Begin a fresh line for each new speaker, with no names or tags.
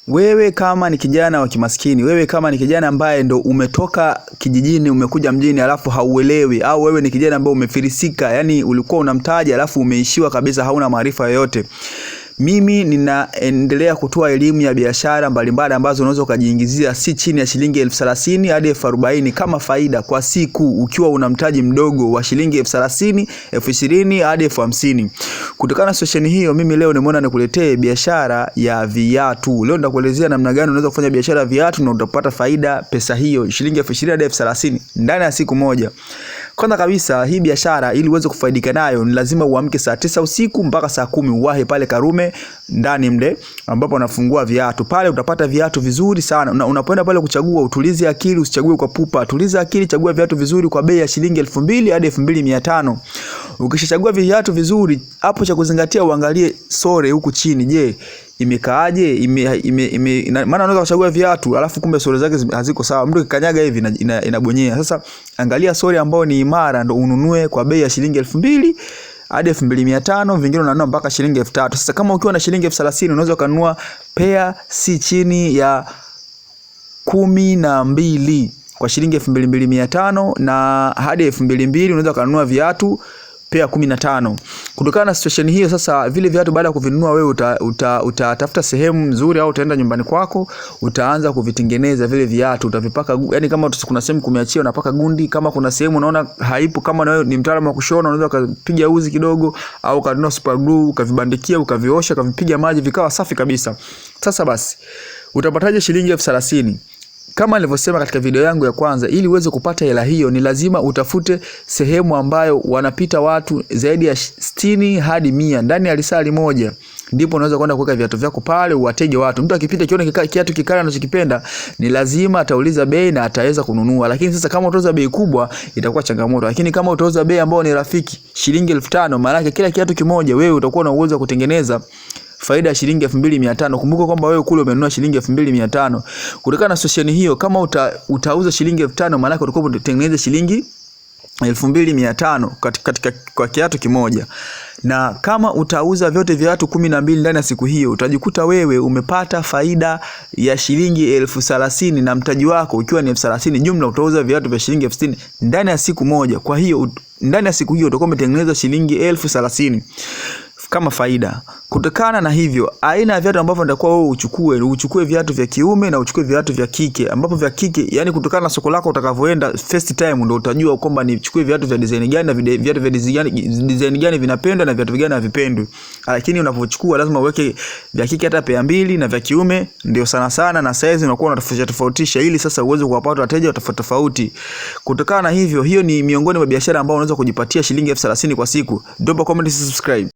Wewe kama ni kijana wa kimaskini, wewe kama ni kijana ambaye ndo umetoka kijijini umekuja mjini alafu hauelewi, au wewe ni kijana ambaye umefilisika, yani ulikuwa unamtaja alafu umeishiwa kabisa, hauna maarifa yoyote. Mimi ninaendelea kutoa elimu ya biashara mbalimbali ambazo unaweza kujiingizia si chini ya shilingi 30,000 hadi 40,000 kama faida kwa siku, ukiwa una mtaji mdogo wa shilingi 30,000, 20,000 hadi 50,000. Kutokana na session hiyo, mimi leo nimeona nikuletee biashara ya viatu. Leo nitakuelezea namna gani unaweza kufanya biashara ya viatu na utapata faida pesa hiyo shilingi 20,000 hadi 30,000 ndani ya siku moja. Kwanza kabisa, hii biashara ili uweze kufaidika nayo ni lazima uamke saa 9 usiku mpaka saa 10 uwahi pale Karume ndani mle ambapo wanafungua viatu. Pale utapata viatu vizuri sana. Unapoenda pale kuchagua, utulize akili, usichague kwa pupa. Tuliza akili, chagua viatu vizuri kwa bei ya shilingi 2,000 hadi 2,500. Ukishachagua viatu vizuri, hapo cha kuzingatia uangalie sore huku chini. Je, imekaaje? Maana unaweza kuchagua viatu alafu kumbe sore zake haziko sawa. Mtu kikanyaga hivi inabonyea. Sasa angalia sore ambayo ni imara ndo ununue kwa bei ya shilingi 2,000 hadi 2,500, vingine unanunua mpaka shilingi 3,000. Sasa kama ukiwa na shilingi 30,000 unaweza kununua pair si chini ya 12 kwa shilingi 2,500, na hadi 2,200 unaweza kununua viatu pair 15. Kutokana na situation hiyo, sasa vile viatu baada ya kuvinunua wewe utatafuta sehemu nzuri, au utaenda nyumbani kwako utaanza kuvitengeneza vile viatu, utavipaka, yani kama kuna sehemu kumeachia unapaka gundi, kama kuna sehemu unaona haipo, kama na wewe ni mtaalamu wa kushona unaweza kupiga uzi kidogo au kanunua super glue ukavibandikia, ukaviosha, ukavipiga maji vikawa safi kabisa. Sasa basi utapataje shilingi 30,000? Kama nilivyosema katika video yangu ya kwanza, ili uweze kupata hela hiyo ni lazima utafute sehemu ambayo wanapita watu zaidi ya 60 hadi 100 ndani ya lisali moja. Ndipo unaweza kwenda kuweka viatu vyako pale, uwatege watu. Mtu akipita kione kiatu kikali anachokipenda, ni lazima atauliza bei na ataweza kununua. Lakini sasa kama utauza bei kubwa itakuwa changamoto. Lakini kama utauza bei ambayo ni rafiki, shilingi 5,000, maana yake kila kiatu kimoja wewe utakuwa na uwezo wa kutengeneza faida ya shilingi 2,500. Kumbuka kwamba wewe kule umenunua shilingi 2,500. Kutokana na session hiyo, kama utauza shilingi 5,000, maana yake utakuwa unatengeneza shilingi 2,500 katika kwa kiatu kimoja. Na kama utauza vyote viatu 12 ndani ya siku hiyo, utajikuta wewe umepata faida ya shilingi 30,000 na mtaji wako ukiwa ni 30,000. Jumla utauza viatu vya shilingi 60,000 ndani ya siku moja. Kwa hiyo ndani ya siku hiyo utakuwa umetengeneza shilingi 30,000 kama faida. Kutokana na hivyo, aina ya viatu ambavyo nitakuwa wewe uchukue viatu vya kiume na uchukue viatu vya kike, ambapo vya kike, yani kutokana na soko lako utakavyoenda first time ndio utajua kwamba nichukue viatu vya design gani na viatu vya design gani vinapendwa na viatu gani havipendwi. Lakini unapochukua lazima uweke vya kike hata pair 2 na vya kiume ndio sana na size unakuwa unatofautisha ili sasa uweze kuwapata wateja tofauti. Kutokana na hivyo, hiyo ni miongoni mwa biashara ambayo unaweza kujipatia shilingi 30,000 kwa siku. Don't comment, subscribe.